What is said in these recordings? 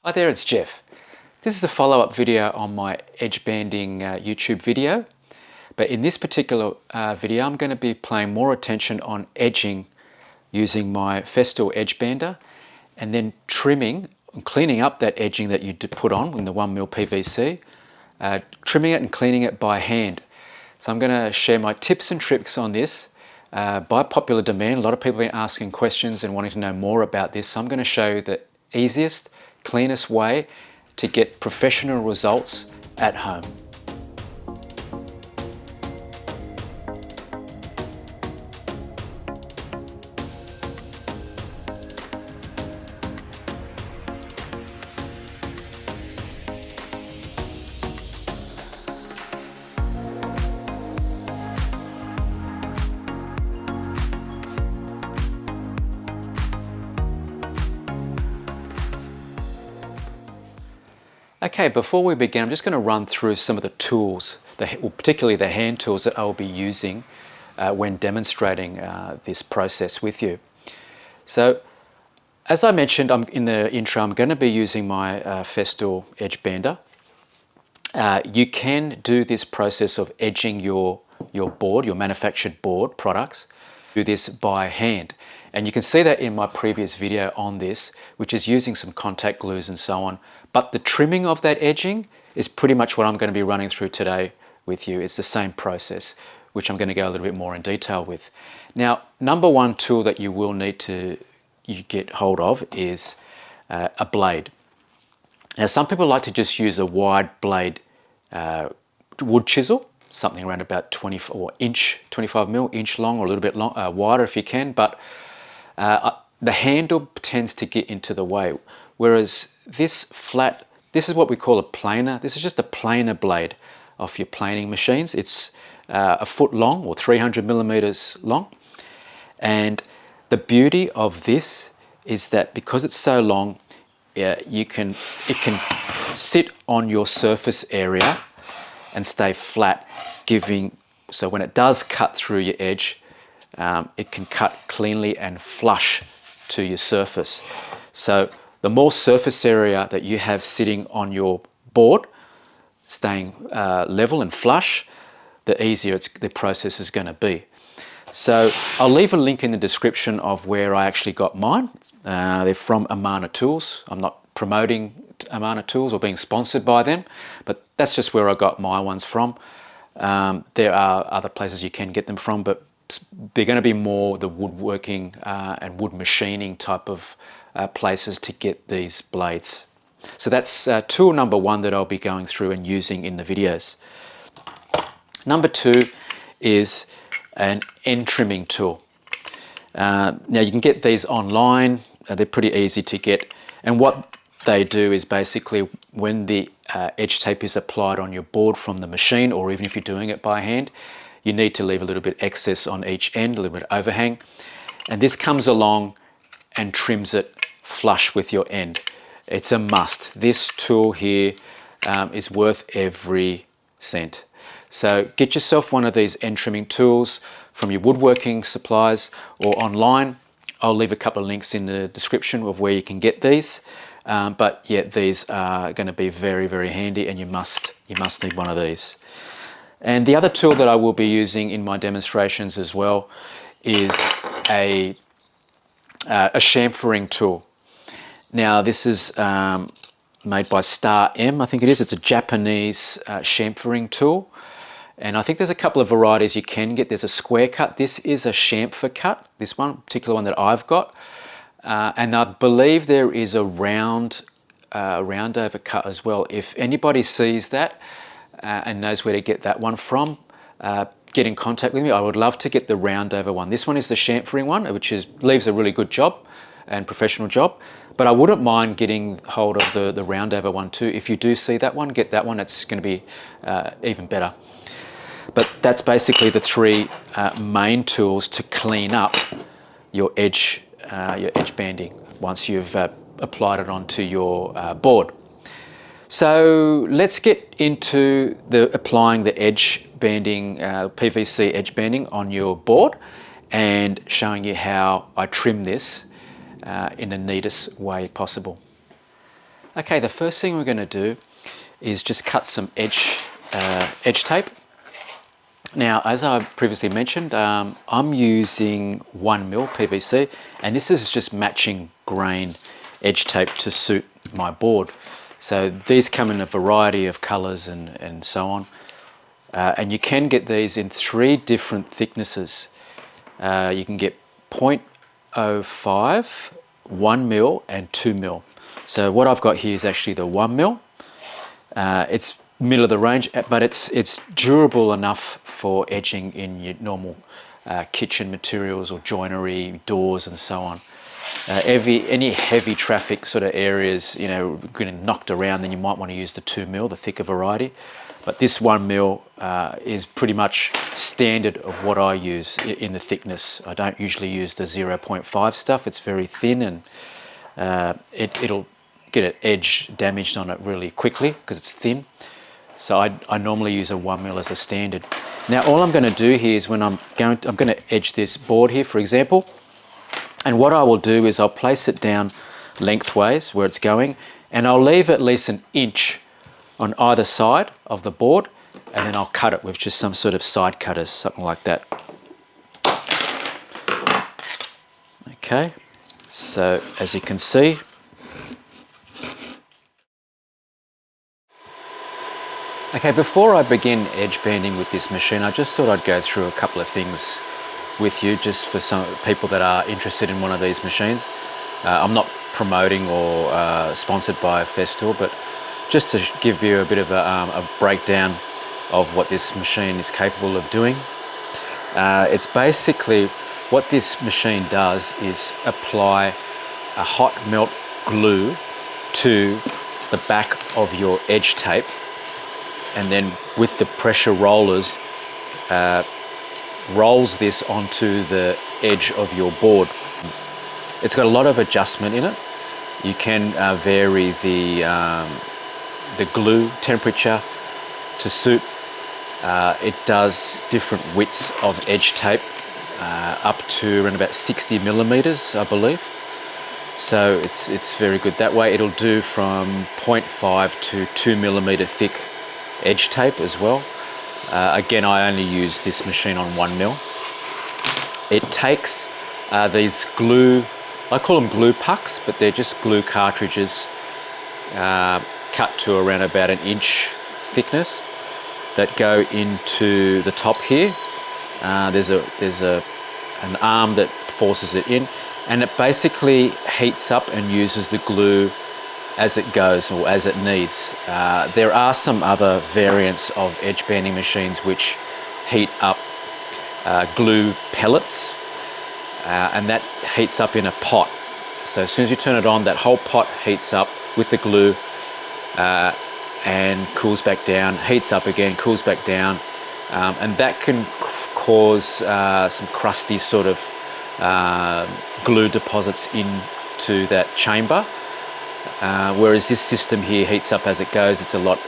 Hi there, it's Jeff. This is a follow-up video on my Edgebanding YouTube video, but in this particular video I'm going to be paying more attention on edging using my Festool Edgebander and then trimming and cleaning up that edging that you put on in the 1mm PVC, trimming it and cleaning it by hand. So I'm going to share my tips and tricks on this by popular demand. A lot of people have been asking questions and wanting to know more about this, so I'm going to show you the easiest, cleanest way to get professional results at home. Okay, before we begin, I'm just going to run through some of the tools, particularly the hand tools that I'll be using when demonstrating this process with you. So, as I mentioned in the intro, I'm going to be using my Festool Edgebander. You can do this process of edging your board, your manufactured board products, do this by hand. And you can see that in my previous video on this, which is using some contact glues and so on. But the trimming of that edging is pretty much what I'm going to be running through today with you. It's the same process, which I'm going to go a little bit more in detail with. Now, number one tool that you will need to get hold of is a blade. Now, some people like to just use a wide blade wood chisel, something around about 25 mil, inch long, or a little bit wider if you can, but the handle tends to get into the way. Whereas this is what we call a planer. This is just a planer blade off your planing machines. It's a foot long or 300 millimeters long. And the beauty of this is that because it's so long, it can sit on your surface area and stay flat, so when it does cut through your edge, it can cut cleanly and flush to your surface. So the more surface area that you have sitting on your board, staying level and flush, the easier the process is going to be. So I'll leave a link in the description of where I actually got mine. They're from Amana Tools. I'm not promoting Amana Tools or being sponsored by them, but that's just where I got my ones from. There are other places you can get them from, but they're going to be more the woodworking and wood machining type of places to get these blades. So that's tool number one that I'll be going through and using in the videos. Number two is an end trimming tool. Now you can get these online. They're pretty easy to get, and what they do is basically when the edge tape is applied on your board from the machine, or even if you're doing it by hand, you need to leave a little bit excess on each end, a little bit overhang, and this comes along and trims it flush with your end. It's a must. This tool here is worth every cent. So get yourself one of these end trimming tools from your woodworking supplies or online. I'll leave a couple of links in the description of where you can get these. But yeah, these are going to be very, very handy, and you must need one of these. And the other tool that I will be using in my demonstrations as well is a chamfering tool. Now this is made by Star M, I think it is. It's a Japanese chamfering tool. And I think there's a couple of varieties you can get. There's a square cut. This is a chamfer cut, this one, particular one that I've got. And I believe there is a round over cut as well. If anybody sees that and knows where to get that one from, get in contact with me. I would love to get the round over one. This one is the chamfering one, which leaves a really good job and professional job. But I wouldn't mind getting hold of the round over one too. If you do see that one, get that one. It's going to be even better. But that's basically the three main tools to clean up your edge banding once you've applied it onto your board. So let's get into applying the edge banding, PVC edge banding on your board, and showing you how I trim this in the neatest way possible. Okay, the first thing we're going to do is just cut some edge tape. Now, as I previously mentioned, I'm using 1mm PVC, and this is just matching grain edge tape to suit my board. So these come in a variety of colors and so on. And you can get these in 3 different thicknesses. You can get 0.05, 1mm and 2mm. So what I've got here is actually the 1mm. It's middle of the range, but it's durable enough for edging in your normal kitchen materials or joinery, doors and so on. Any heavy traffic sort of areas, you know, getting knocked around, then you might want to use the 2mm, the thicker variety. But this 1mm is pretty much standard of what I use in the thickness. I don't usually use the 0.5 stuff. It's very thin, and it'll get an edge damaged on it really quickly because it's thin. So I normally use a 1mm as a standard. Now all I'm going to do here is I'm going to edge this board here, for example. And what I will do is I'll place it down lengthways where it's going, and I'll leave at least an inch on either side of the board, and then I'll cut it with just some sort of side cutters, something like that. Okay, so as you can see, okay, before I begin edge banding with this machine, I just thought I'd go through a couple of things with you, just for some people that are interested in one of these machines. I'm not promoting or sponsored by Festool, but just to give you a bit of a breakdown of what this machine is capable of doing. It's basically, what this machine does is apply a hot melt glue to the back of your edge tape, and then with the pressure rollers rolls this onto the edge of your board. It's got a lot of adjustment in it. You can vary the glue temperature to suit. It does different widths of edge tape, up to around about 60mm, I believe. So it's very good that way. It'll do from 0.5 to 2mm thick edge tape as well. Again, I only use this machine on 1mm. It takes these glue, I call them glue pucks, but they're just glue cartridges cut to around about 1 inch thickness that go into the top here. There's an arm that forces it in, and it basically heats up and uses the glue as it goes or as it needs. There are some other variants of edge banding machines which heat up glue pellets, and that heats up in a pot. So as soon as you turn it on, that whole pot heats up with the glue and cools back down, heats up again, cools back down, and that can cause some crusty sort of glue deposits into that chamber. Whereas this system here heats up as it goes. It's a lot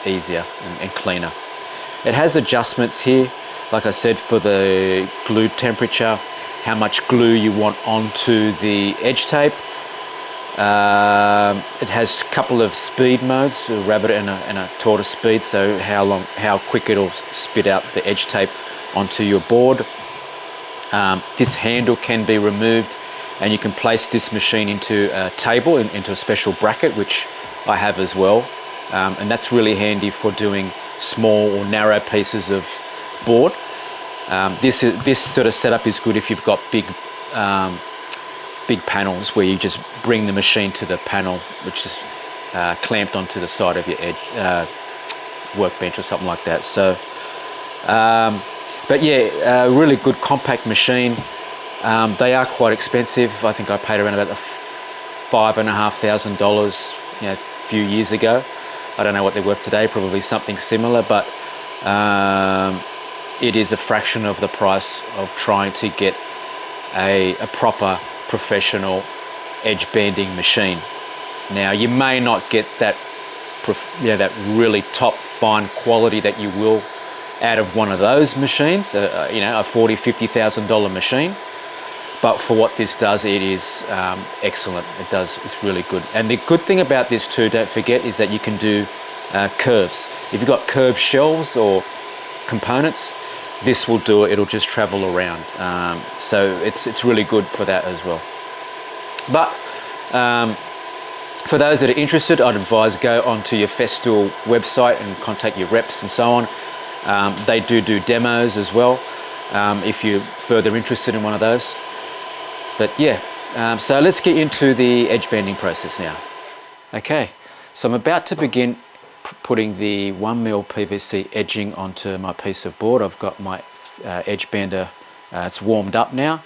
easier and cleaner. It has adjustments here, like I said, for the glue temperature, how much glue you want onto the edge tape. It has a couple of speed modes, a rabbit and a tortoise speed, so how quick it'll spit out the edge tape onto your board. This handle can be removed, and you can place this machine into a table, into a special bracket, which I have as well. And that's really handy for doing small or narrow pieces of board. This sort of setup is good if you've got big panels where you just bring the machine to the panel, which is clamped onto the side of your edge workbench or something like that. So, but yeah, a really good compact machine. They are quite expensive. I think I paid around about $5,500, a few years ago. I don't know what they're worth today, probably something similar, but it is a fraction of the price of trying to get a proper professional edge banding machine. Now, you may not get that really top fine quality that you will out of one of those machines, a $40,000-$50,000 machine. but for what this does, it is excellent. It's really good. And the good thing about this too, don't forget, is that you can do curves. If you've got curved shells or components, this will do it. It'll just travel around. So it's really good for that as well. But for those that are interested, I'd advise go onto your Festool website and contact your reps and so on. They do demos as well, if you're further interested in one of those. But yeah, so let's get into the edge banding process now. Okay, so I'm about to begin putting the 1mm PVC edging onto my piece of board. I've got my edge bander, it's warmed up now,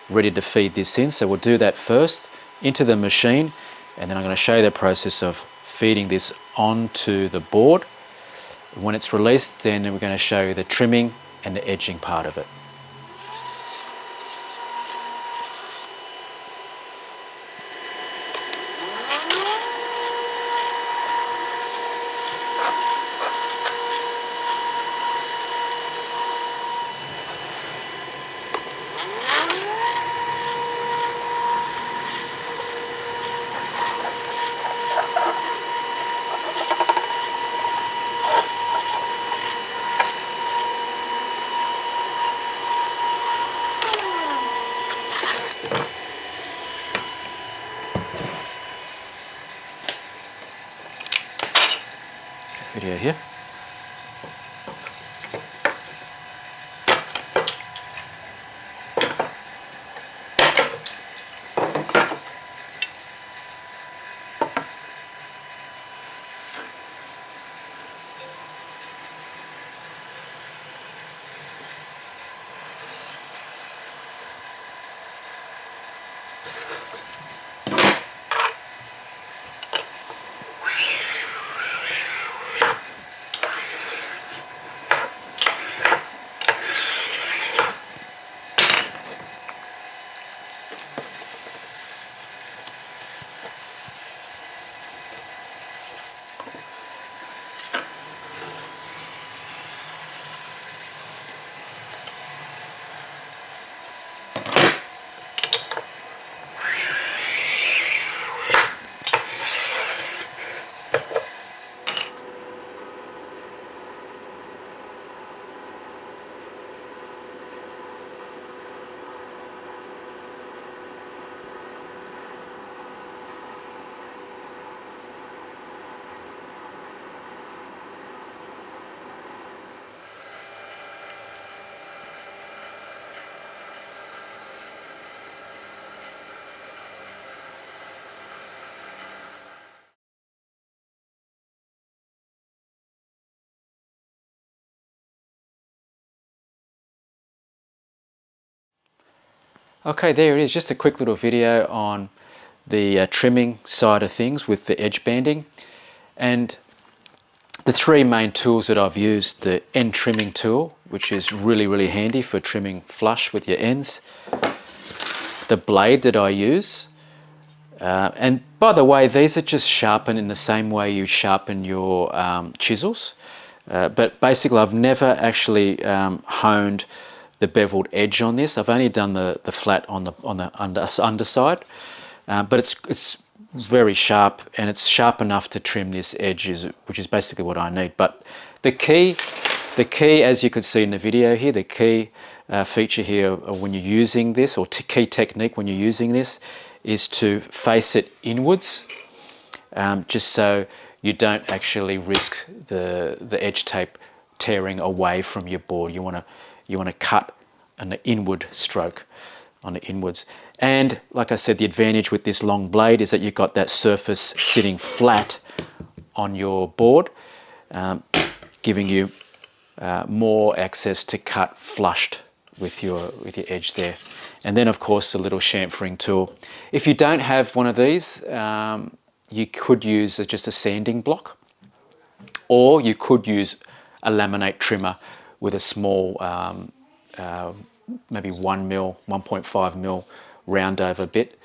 ready to feed this in. So we'll do that first into the machine, and then I'm going to show you the process of feeding this onto the board. When it's released, then we're going to show you the trimming and the edging part of it. Video here. Okay, there it is, just a quick little video on the trimming side of things with the edge banding. And the three main tools that I've used: the end trimming tool, which is really handy for trimming flush with your ends, the blade that I use, and by the way, these are just sharpened in the same way you sharpen your chisels, but basically I've never actually honed the beveled edge on this. I've only done the flat on the underside, but it's very sharp, and it's sharp enough to trim this edge, which is basically what I need. But the key, as you could see in the video here, the key feature here when you're using this, or key technique when you're using this, is to face it inwards, just so you don't actually risk the edge tape tearing away from your board. You want to cut an inward stroke on the inwards. And like I said, the advantage with this long blade is that you've got that surface sitting flat on your board, giving you more access to cut flushed with your edge there. And then of course the little chamfering tool. If you don't have one of these, you could use just a sanding block, or you could use a laminate trimmer with a small maybe 1mm, 1.5mm round over bit.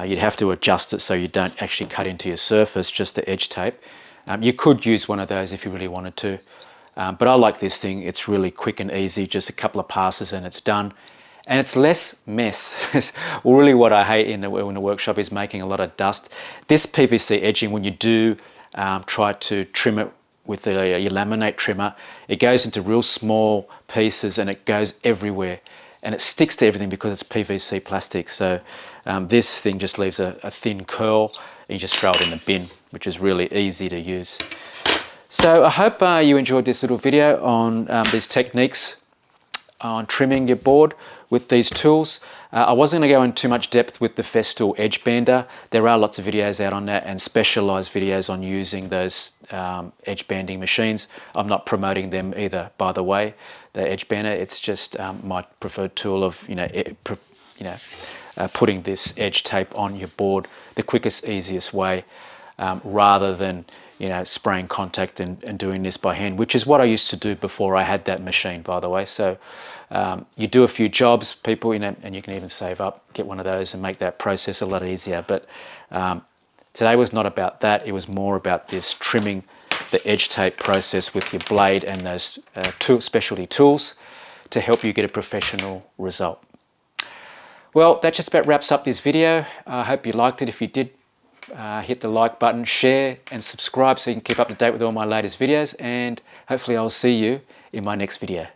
You'd have to adjust it so you don't actually cut into your surface, just the edge tape. You could use one of those if you really wanted to, but I like this thing. It's really quick and easy, just a couple of passes and it's done. and it's less mess. Well, really what I hate in the workshop is making a lot of dust. This PVC edging, when you do try to trim it with your laminate trimmer, it goes into real small pieces and it goes everywhere, and it sticks to everything because it's PVC plastic. So this thing just leaves a thin curl, and you just throw it in the bin, which is really easy to use. So I hope you enjoyed this little video on these techniques on trimming your board with these tools. I wasn't going to go into too much depth with the Festool Edgebander. There are lots of videos out on that and specialized videos on using those edge banding machines. I'm not promoting them either, by the way, the Edgebander. It's just my preferred tool of putting this edge tape on your board the quickest, easiest way, rather than spraying contact and doing this by hand, which is what I used to do before I had that machine, by the way. So you do a few jobs, people, and you can even save up, get one of those and make that process a lot easier. But today was not about that. It was more about this trimming the edge tape process with your blade and those specialty tools to help you get a professional result. Well, that just about wraps up this video. I hope you liked it. If you did, hit the like button, share and subscribe so you can keep up to date with all my latest videos, and hopefully I'll see you in my next video.